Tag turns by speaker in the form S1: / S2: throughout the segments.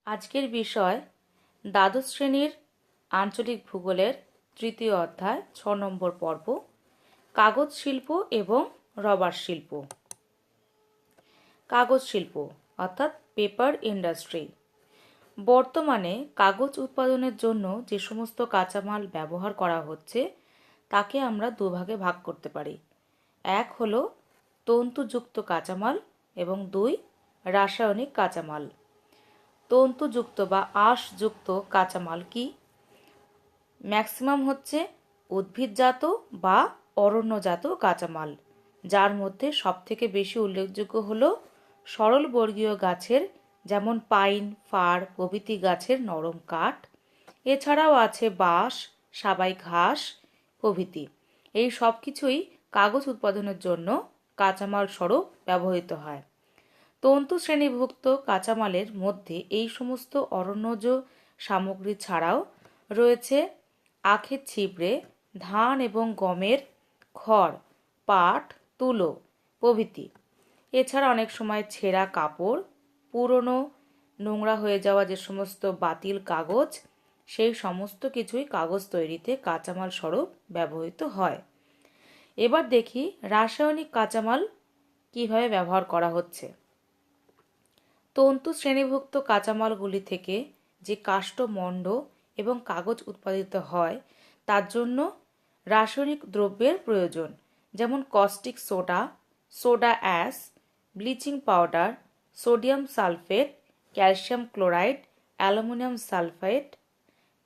S1: আজকের বিষয় দ্বাদশ শ্রেণীর আঞ্চলিক ভূগোলের তৃতীয় অধ্যায় ৬ নম্বর পর্ব কাগজ শিল্প এবং রবার শিল্প। কাগজ শিল্প অর্থাৎ পেপার ইন্ডাস্ট্রি। বর্তমানে কাগজ উৎপাদনের জন্য যে সমস্ত কাঁচামাল ব্যবহার করা হচ্ছে তাকে আমরা দুভাগে ভাগ করতে পারি। এক হলো তন্তুযুক্ত কাঁচামাল এবং দুই রাসায়নিক কাঁচামাল। তন্তুযুক্ত বা আঁশযুক্ত কাঁচামাল কি? ম্যাক্সিমাম হচ্ছে উদ্ভিদজাত বা অরণ্যজাত কাঁচামাল, যার মধ্যে সবথেকে বেশি উল্লেখযোগ্য হলো সরলবর্গীয় গাছের যেমন পাইন, ফার প্রভৃতি গাছের নরম কাঠ। এছাড়াও আছে বাঁশ, সাবাই ঘাস প্রভৃতি। এই সব কিছুই কাগজ উৎপাদনের জন্য কাঁচামাল স্বরূপ ব্যবহৃত হয়। তন্তু শ্রেণীভুক্ত কাঁচামালের মধ্যে এই সমস্ত অরণ্যজ সামগ্রী ছাড়াও রয়েছে আখের ছিবড়ে, ধান এবং গমের খড়, পাট, তুলো প্রভৃতি। এছাড়া অনেক সময় ছেঁড়া কাপড়, পুরনো নোংরা হয়ে যাওয়া যে সমস্ত বাতিল কাগজ, সেই সমস্ত কিছুই কাগজ তৈরিতে কাঁচামাল স্বরূপ ব্যবহৃত হয়। এবার দেখি রাসায়নিক কাঁচামাল কিভাবে ব্যবহার করা হচ্ছে। তন্তু শ্রেণীভুক্ত কাঁচামালগুলি থেকে যে কাষ্ঠমণ্ড এবং কাগজ উৎপাদিত হয় তার জন্য রাসায়নিক দ্রব্যের প্রয়োজন, যেমন caustic soda, soda ash, bleaching powder, sodium sulphate, calcium chloride, aluminium sulphate,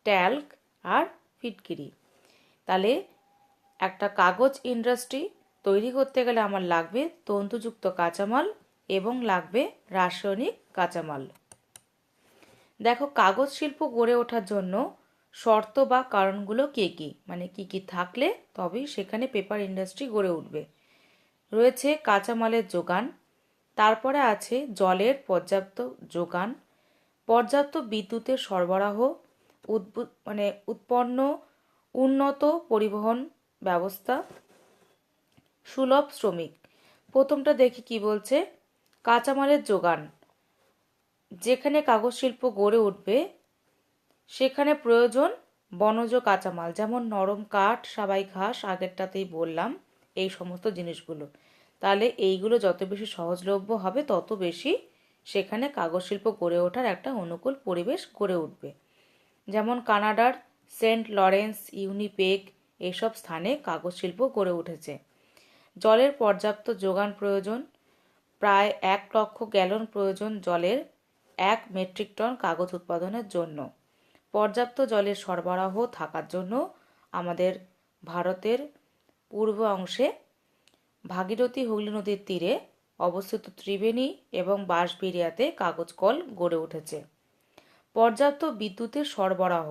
S1: talc আর ফিটকিরি। তাহলে একটা কাগজ ইন্ডাস্ট্রি তৈরি করতে গেলে আমার লাগবে তন্তুযুক্ত কাঁচামাল এবং লাগবে রাসায়নিক কাঁচামাল। দেখো, কাগজ শিল্প গড়ে ওঠার জন্য শর্ত বা কারণগুলো কি কি, মানে কি কি থাকলে তবেই সেখানে পেপার ইন্ডাস্ট্রি গড়ে উঠবে। রয়েছে কাঁচামালের যোগান, তারপরে আছে জলের পর্যাপ্ত যোগান, পর্যাপ্ত বিদ্যুতের সরবরাহ, উৎপন্ন উন্নত পরিবহন ব্যবস্থা, সুলভ শ্রমিক। প্রথমটা দেখি কি বলছে। কাঁচামালের যোগান। যেখানে কাগজ শিল্প গড়ে উঠবে সেখানে প্রয়োজন বনজ কাঁচামাল, যেমন নরম কাঠ, সাবাই ঘাস, আগেরটাতেই বললাম এই সমস্ত জিনিসগুলো। তাহলে এইগুলো যত বেশি সহজলভ্য হবে তত বেশি সেখানে কাগজ শিল্প গড়ে ওঠার একটা অনুকূল পরিবেশ গড়ে উঠবে। যেমন কানাডার সেন্ট লরেন্স, উইনিপেগ এইসব স্থানে কাগজ শিল্প গড়ে উঠেছে। জলের পর্যাপ্ত যোগান প্রয়োজন, প্রায় 1,00,000 গ্যালন প্রয়োজন জলের 1 মেট্রিক টন কাগজ উৎপাদনের জন্য। পর্যাপ্ত জলের সরবরাহ থাকার জন্য আমাদের ভারতের পূর্ব অংশে ভাগীরথী হুগলি নদীর তীরে অবস্থিত ত্রিবেণী এবং বাঁশবেড়িয়াতে কাগজ কল গড়ে উঠেছে। পর্যাপ্ত বিদ্যুতের সরবরাহ।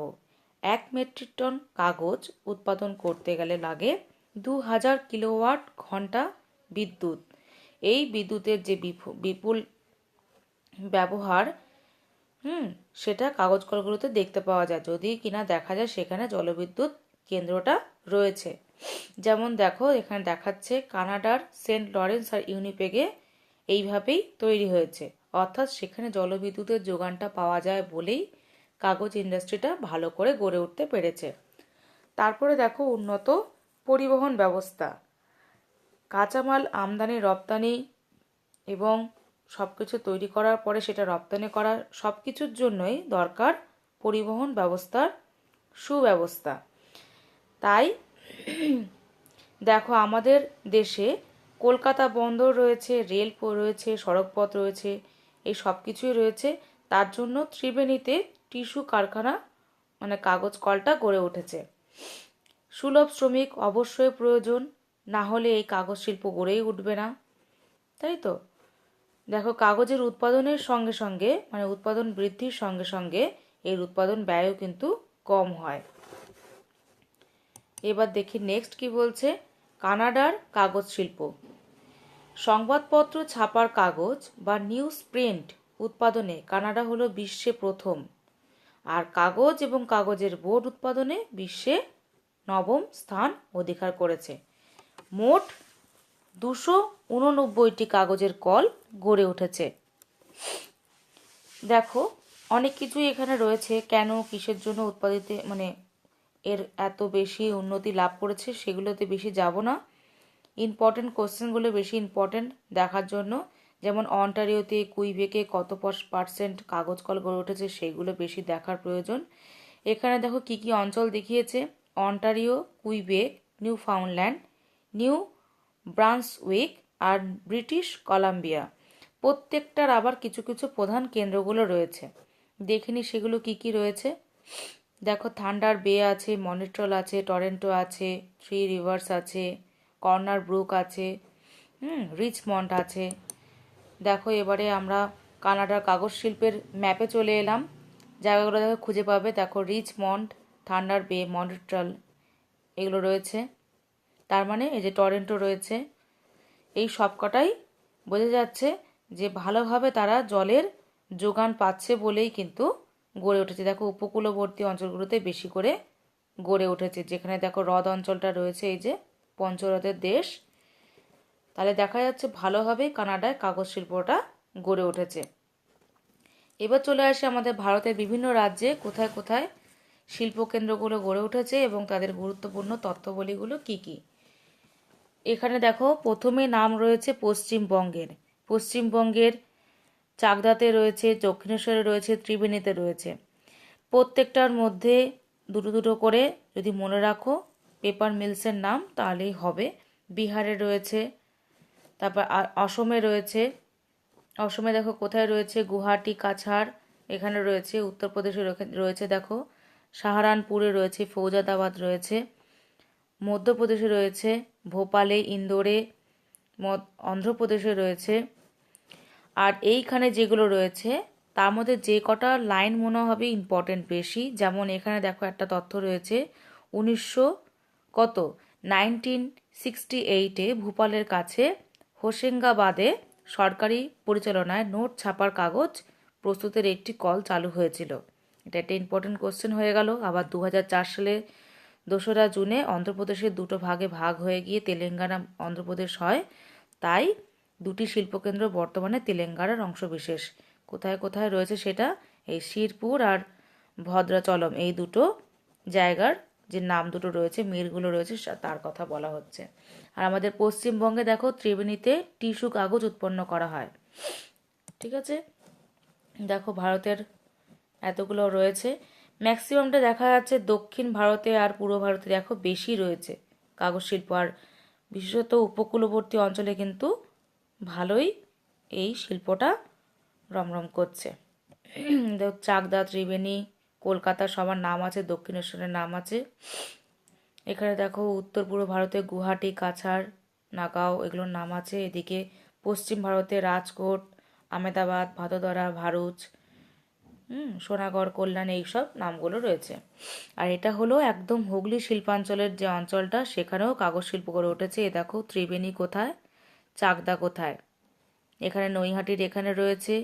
S1: 1 মেট্রিক টন কাগজ উৎপাদন করতে গেলে লাগে 2000 কিলোওয়াট ঘন্টা বিদ্যুৎ। এই বিদ্যুতের যে বিপুল ব্যবহার সেটা কাগজ কলগুলোতে দেখতে পাওয়া যায়, যদি কিনা দেখা যায় সেখানে জলবিদ্যুৎ কেন্দ্রটা রয়েছে। যেমন দেখো, এখানে দেখাচ্ছে কানাডার সেন্ট লরেন্স আর উইনিপেগে এইভাবেই তৈরি হয়েছে, অর্থাৎ সেখানে জলবিদ্যুতের যোগানটা পাওয়া যায় বলেই কাগজ ইন্ডাস্ট্রিটা ভালো করে গড়ে উঠতে পেরেছে। তারপরে দেখো উন্নত পরিবহন ব্যবস্থা। কাঁচামাল আমদানি রপ্তানি এবং সব কিছু তৈরি করার পরে সেটা রপ্তানি করা, সব কিছুর জন্যই দরকার পরিবহন ব্যবস্থার সুব্যবস্থা। তাই দেখো, আমাদের দেশে কলকাতা বন্দর রয়েছে, রেল রয়েছে, সড়কপথ রয়েছে, এই সব কিছুই রয়েছে। তার জন্য ত্রিবেণীতে টিস্যু কারখানা মানে কাগজ কলটা গড়ে উঠেছে। সুলভ শ্রমিক অবশ্যই প্রয়োজন, না হলে এই কাগজ শিল্প গড়েই উঠবে না, তাই তো। দেখো, কাগজের উৎপাদনের সঙ্গে সঙ্গে মানে উৎপাদন বৃদ্ধির সঙ্গে সঙ্গে এর উৎপাদন ব্যয়ও কিন্তু কম হয়। এবার দেখি নেক্সট কি বলছে। কানাডার কাগজ শিল্প। সংবাদপত্র ছাপার কাগজ বা নিউজ প্রিন্ট উৎপাদনে কানাডা হলো বিশ্বে প্রথম, আর কাগজ এবং কাগজের বোর্ড উৎপাদনে বিশ্বে 9ম স্থান অধিকার করেছে। মোট 289টি কাগজের কল গড়ে উঠেছে। দেখো, অনেক কিছুই এখানে রয়েছে, কেন কিসের জন্য উৎপাদিত মানে এর এত বেশি উন্নতি লাভ করেছে সেগুলোতে বেশি যাব না। ইম্পর্টেন্ট কোশ্চেনগুলো বেশি ইম্পর্টেন্ট দেখার জন্য, যেমন অন্টারিওতে কুইবেকে কত পার্সেন্ট কাগজ কল গড়ে উঠেছে সেগুলো বেশি দেখার প্রয়োজন। এখানে দেখো কি কি অঞ্চল দেখিয়েছে: Ontario, Quebec, Newfoundland, New Brunswick আর ব্রিটিশ কলাম্বিয়া। প্রত্যেকটার আবার কিছু কিছু প্রধান কেন্দ্রগুলো রয়েছে, দেখিনি সেগুলো কি কি রয়েছে। দেখো থান্ডার বে আছে, মনিট্রল আছে, টরেন্টো আছে, থ্রি রিভার্স আছে, কর্নার ব্রুক আছে, রিচমন্ড আছে। দেখো এবারে আমরা কানাডার কাগজ শিল্পের ম্যাপে চলে এলাম, জায়গাগুলো দেখো খুঁজে পাবে। দেখো রিচমন্ড, থান্ডার বে, মনিট্রল এগুলো রয়েছে। তার মানে এই যে টরেন্টো রয়েছে, এই সবকটাই বোঝা যাচ্ছে যে ভালোভাবে তারা জলের যোগান পাচ্ছে বলেই কিন্তু গড়ে উঠেছে। দেখো উপকূলবর্তী অঞ্চলগুলোতে বেশি করে গড়ে উঠেছে, যেখানে দেখো হ্রদ অঞ্চলটা রয়েছে, এই যে পঞ্চরথের দেশ। তাহলে দেখা যাচ্ছে ভালোভাবেই কানাডায় কাগজ শিল্পটা গড়ে উঠেছে। এবার চলে আসে আমাদের ভারতের বিভিন্ন রাজ্যে কোথায় কোথায় শিল্পকেন্দ্রগুলো গড়ে উঠেছে এবং তাদের গুরুত্বপূর্ণ তথ্যাবলীগুলো কি কি। এখানে দেখো প্রথমে নাম রয়েছে পশ্চিমবঙ্গের। পশ্চিমবঙ্গের চাকদাতে রয়েছে, দক্ষিণেশ্বরে রয়েছে, ত্রিবেণীতে রয়েছে। প্রত্যেকটার মধ্যে দুটো দুটো করে যদি মনে রাখো পেপার মিলসের নাম তাহলেই হবে। বিহারে রয়েছে, তারপর অসমে রয়েছে। অসমে দেখো কোথায় রয়েছে, গুয়াহাটি, কাছাড় এখানে রয়েছে। উত্তরপ্রদেশে রয়েছে দেখো সাহারানপুরে রয়েছে, ফৌজাদাবাদ রয়েছে। মধ্যপ্রদেশে রয়েছে ভোপালে, ইন্দোরে। অন্ধ্রপ্রদেশে রয়েছে। আর এইখানে যেগুলো রয়েছে তার মধ্যে যে কটা লাইন মনে হবে ইম্পর্টেন্ট বেশি, যেমন এখানে দেখো একটা তথ্য রয়েছে 1900 কত 1968-এ ভোপালের কাছে হোশেঙ্গাবাদে সরকারি পরিচালনায় নোট ছাপার কাগজ প্রস্তুতের একটি কল চালু হয়েছিল। এটা একটা ইম্পর্টেন্ট কোশ্চেন হয়ে গেল। আবার 2004 সালে 2রা জুনে অন্ধ্রপ্রদেশের দুটো ভাগে ভাগ হয়ে গিয়ে তেলেঙ্গানা অন্ধ্রপ্রদেশ হয়, তাই দুটি শিল্পকেন্দ্র বর্তমানে তেলেঙ্গানার অংশবিশেষ। কোথায় কোথায় রয়েছে সেটা এই শিরপুর আর ভদ্রাচলম, এই দুটো জায়গার যে নাম দুটো রয়েছে, মিলগুলো রয়েছে তার কথা বলা হচ্ছে। আর আমাদের পশ্চিমবঙ্গে দেখো ত্রিবেণীতে টিস্যু কাগজ উৎপন্ন করা হয়। ঠিক আছে, দেখো ভারতের এতগুলো রয়েছে। ম্যাক্সিমামটা দেখা যাচ্ছে দক্ষিণ ভারতে আর পূর্ব ভারতে দেখো বেশি রয়েছে কাগজ শিল্প, আর বিশেষত উপকূলবর্তী অঞ্চলে কিন্তু ভালোই এই শিল্পটা রমরম করছে। চাকদা, ত্রিবেণী, কলকাতা সবার নাম আছে, দক্ষিণেশ্বরের নাম আছে। এখানে দেখো উত্তর পূর্ব ভারতে গুয়াহাটি, কাছাড়, নাগাঁও এগুলোর নাম আছে। এদিকে পশ্চিম ভারতে রাজকোট, আমেদাবাদ, ভাদোদরা, ভারুচ, সোনাগড়, কল্যাণ এইসব নামগুলো রয়েছে। আর এটা হলো একদম হুগলি শিল্পাঞ্চলের যে অঞ্চলটা, সেখানেও কাগজ শিল্প গড়ে উঠেছে। এ দেখো ত্রিবেণী কোথায়, চাকদা কোথায়। এখানে নৈহাটির এখানে রয়েছে,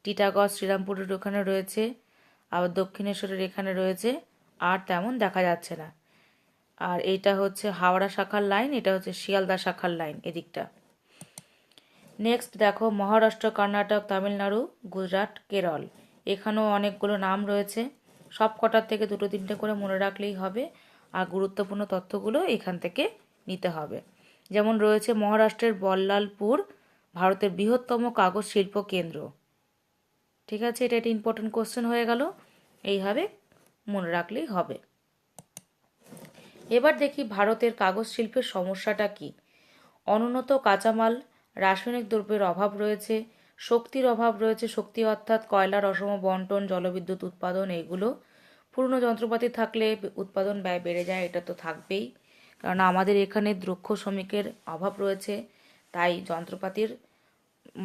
S1: টিটাগড় শ্রীরামপুরের ওখানে রয়েছে, আবার দক্ষিণেশ্বরের এখানে রয়েছে, আর তেমন দেখা যাচ্ছে না। আর এইটা হচ্ছে হাওড়া শাখার লাইন, এটা হচ্ছে শিয়ালদা শাখার লাইন এদিকটা। নেক্সট দেখো মহারাষ্ট্র, কর্ণাটক, তামিলনাড়ু, গুজরাট, কেরল এখানেও অনেকগুলো নাম রয়েছে। সব কটার থেকে দুটো তিনটে করে মনে রাখলেই হবে, আর গুরুত্বপূর্ণ তথ্যগুলো এখান থেকে নিতে হবে। যেমন রয়েছে মহারাষ্ট্রের বল্লালপুর ভারতের বৃহত্তম কাগজ শিল্প কেন্দ্র। ঠিক আছে, এটা একটা ইম্পর্টেন্ট কোশ্চেন হয়ে গেল, এইভাবে মনে রাখলেই হবে। এবার দেখি ভারতের কাগজ শিল্পের সমস্যাটা কি। অনুন্নত কাঁচামাল, রাসায়নিক দ্রব্যের অভাব রয়েছে, শক্তির অভাব রয়েছে, শক্তি অর্থাৎ কয়লার অসম বন্টন, জলবিদ্যুৎ উৎপাদন এইগুলো। পুরনো যন্ত্রপাতি থাকলে উৎপাদন ব্যয় বেড়ে যায়, এটা তো থাকবেই, কারণ আমাদের এখানে দক্ষ শ্রমিকের অভাব রয়েছে, তাই যন্ত্রপাতির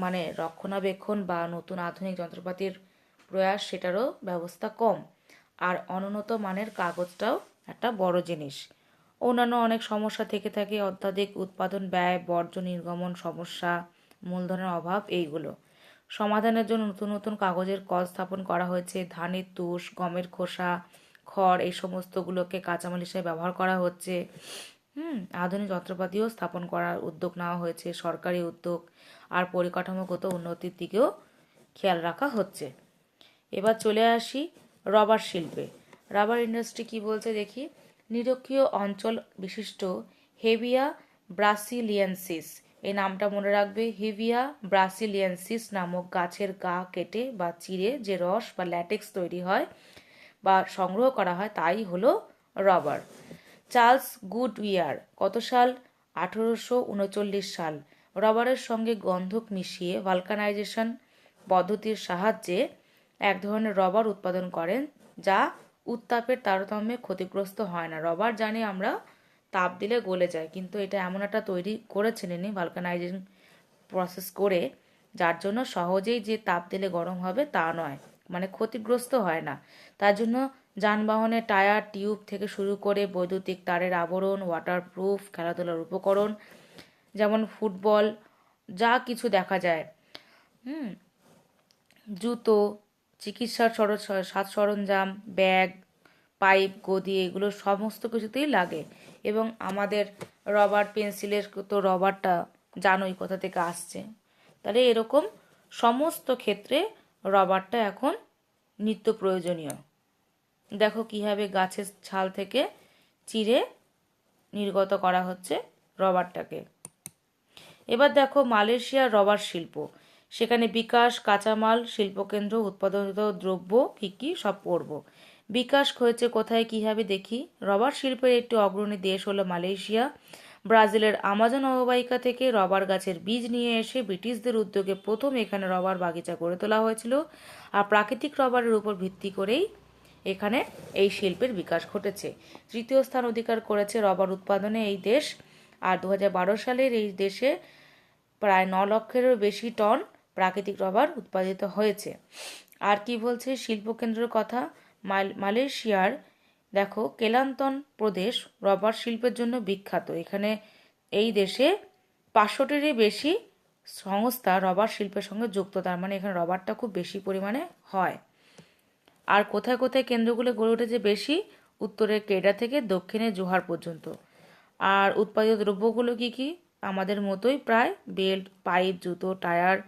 S1: মানে রক্ষণাবেক্ষণ বা নতুন আধুনিক যন্ত্রপাতির প্রয়াস সেটারও ব্যবস্থা কম। আর অনুন্নত মানের কাগজটাও একটা বড় জিনিস। অন্যান্য অনেক সমস্যা থেকে থাকে, অত্যাধিক উৎপাদন ব্যয়, বর্জ্য নির্গমন সমস্যা, মূলধনের অভাব এইগুলো সমাধানের জন্য নতুন নতুন কাগজের কল স্থাপন করা হয়েছে। ধানের তুষ, গমের খোসা, খড় এই সমস্তগুলোকে কাঁচামাল হিসেবে ব্যবহার করা হচ্ছে। আধুনিক যন্ত্রপাতিও স্থাপন করার উদ্যোগ নেওয়া হয়েছে, সরকারি উদ্যোগ। আর পরিকাঠামোগত উন্নতির দিকেও খেয়াল রাখা হচ্ছে। এবার চলে আসি রবার শিল্পে। রাবার ইন্ডাস্ট্রি কি বলছে দেখি। নিরক্ষীয় অঞ্চল বিশিষ্ট হেভিয়া ব্রাসিলিয়েন্সিস, এই নামটা মনে রাখবে। হেভিয়া ব্রাসিলিয়েন্সিস নামক গাছের গা কেটে বা চিরে যে রস বা ল্যাটেক্স তৈরি হয় বা সংগ্রহ করা হয় তাই হলো রবার। চার্লস গুডউইয়ার কত সাল? 1839 সাল রবারের সঙ্গে গন্ধক মিশিয়ে ভালকানাইজেশন পদ্ধতির সাহায্যে এক ধরনের রবার উৎপাদন করেন যা উত্তাপের তারতম্যে ক্ষতিগ্রস্ত হয় না। রবার জানি আমরা তাপ দিলে গলে যায়, কিন্তু এটা এমন একটা তৈরি করেছেন ইনি ভালকানাইজেশন প্রসেস করে, যার জন্য সহজেই যে তাপ দিলে গরম হবে তা নয়, মানে ক্ষতিগ্রস্ত হয় না। তার জন্য যানবাহনের টায়ার টিউব থেকে শুরু করে বৈদ্যুতিক তারের আবরণ, ওয়াটারপ্রুফ খেলাধুলার উপকরণ যেমন ফুটবল, যা কিছু দেখা যায়, জুতো, চিকিৎসার সাজ সরঞ্জাম, ব্যাগ, পাইপ, গদি, এগুলো সমস্ত কিছুতেই লাগে। এবং আমাদের রবার পেন্সিলের তো রবারটা জানোই কোথা থেকে আসছে। তাহলে এরকম সমস্ত ক্ষেত্রে রবারটা এখন নিত্য প্রয়োজনীয়। দেখো কীভাবে গাছের ছাল থেকে চিরে নির্গত করা হচ্ছে রবারটাকে। এবার দেখো মালয়েশিয়ার রবার শিল্প। সেখানে বিকাশ, কাঁচামাল, শিল্পকেন্দ্র, উৎপাদিত দ্রব্য কী কী সব পড়ব। বিকাশ হয়েছে কোথায় কীভাবে দেখি। রবার শিল্পের একটি অগ্রণী দেশ হলো মালয়েশিয়া। ব্রাজিলের আমাজন অববাহিকা থেকে রবার গাছের বীজ নিয়ে এসে ব্রিটিশদের উদ্যোগে প্রথম এখানে রবার বাগিচা গড়ে তোলা হয়েছিল। আর প্রাকৃতিক রবারের উপর ভিত্তি করেই এখানে এই শিল্পের বিকাশ ঘটেছে। তৃতীয় স্থান অধিকার করেছে রবার উৎপাদনে এই দেশ। আর 2012 সালের এই দেশে প্রায় 9 লক্ষেরও বেশি টন প্রাকৃতিক রবার উৎপাদিত হয়েছে। আর কি বলছে শিল্পকেন্দ্রের কথা। মালয়েশিয়ার দেখো কেলান্তন প্রদেশ রবার শিল্পের জন্য বিখ্যাত। এখানে এই দেশে 500টিরই বেশি সংস্থা রবার শিল্পের সঙ্গে যুক্ত, তার মানে এখানে রবারটা খুব বেশি পরিমাণে হয়। আর কোথায় কোথায় কেন্দ্রগুলো গড়ে উঠেছে বেশি? উত্তরের কেডা থেকে দক্ষিণে জোহার পর্যন্ত। আর উৎপাদিত দ্রব্যগুলো কি কি? আমাদের মতোই প্রায় বেল্ট, পাইপ, জুতো, টায়ার,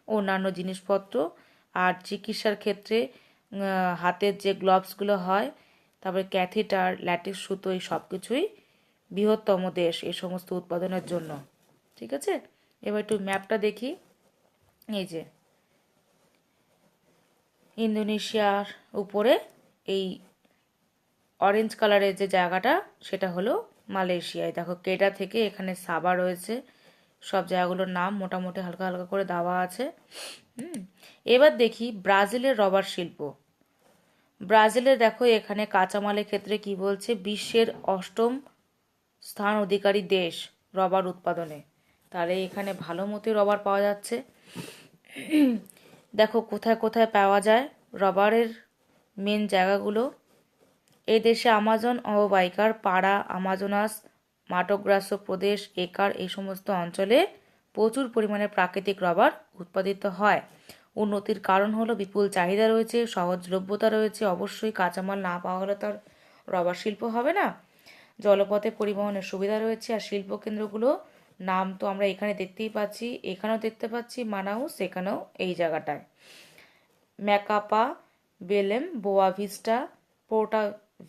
S1: অন্যান্য জিনিসপত্র। আর চিকিৎসার ক্ষেত্রে হাতের যে গ্লাভসগুলো হয়, তারপরে ক্যাথিটার, ল্যাটিস সুতো, এই সব কিছুই বৃহত্তম দেশ এই সমস্ত উৎপাদনের জন্য। ঠিক আছে, এবার একটু ম্যাপটা দেখি। এই যে ইন্দোনেশিয়ার উপরে এই অরেঞ্জ কালারের যে জায়গাটা সেটা হলো মালয়েশিয়ায়। দেখো কেডা থেকে এখানে সাবা রয়েছে, সব জায়গাগুলোর নাম মোটামুটি হালকা হালকা করে দেওয়া আছে। এবার দেখি ব্রাজিলের রবার শিল্প। ব্রাজিলে দেখো এখানে কাঁচামালের ক্ষেত্রে কি বলছে, বিশ্বের 8ম স্থান অধিকারী দেশ রবার উৎপাদনে। তাহলে এখানে ভালো মতো রবার পাওয়া যাচ্ছে। দেখো কোথায় কোথায় পাওয়া যায় রবারের মেন জায়গাগুলো। এই দেশে আমাজন অববাহিকার পাড়া, আমাজোনাস, মাটোগ্রাসো প্রদেশ, একার, এই সমস্ত অঞ্চলে প্রচুর পরিমাণে প্রাকৃতিক রবার উৎপাদিত হয়। উন্নতির কারণ হলো বিপুল চাহিদা রয়েছে, সহজলভ্যতা রয়েছে। অবশ্যই কাঁচামাল না পাওয়া হলে তো আর রবার শিল্প হবে না। জলপথে পরিবহনের সুবিধা রয়েছে। আর শিল্পকেন্দ্রগুলো নাম তো আমরা এখানে দেখতেই পাচ্ছি, এখানেও দেখতে পাচ্ছি মানাউস, এখানেও এই জায়গাটায় ম্যাকাপা, বেলেম, বোয়া ভিস্টা, পোর্টা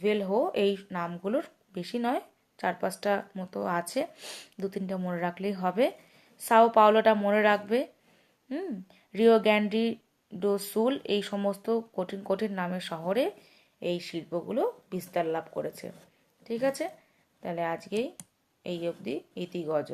S1: ভেলহো, এই নামগুলোর বেশি নয়, 4-5টা মতো আছে, 2-3টা মনে রাখলেই হবে। সাও পাওলোটা মনে রাখবে। রিও গ্যান্ডি ডো সুল, এই সমস্ত কঠিন কঠিন নামের শহরে এই শিল্পগুলো বিস্তার লাভ করেছে। ঠিক আছে, তাহলে আজকেই এই অবধি ইতি গজ।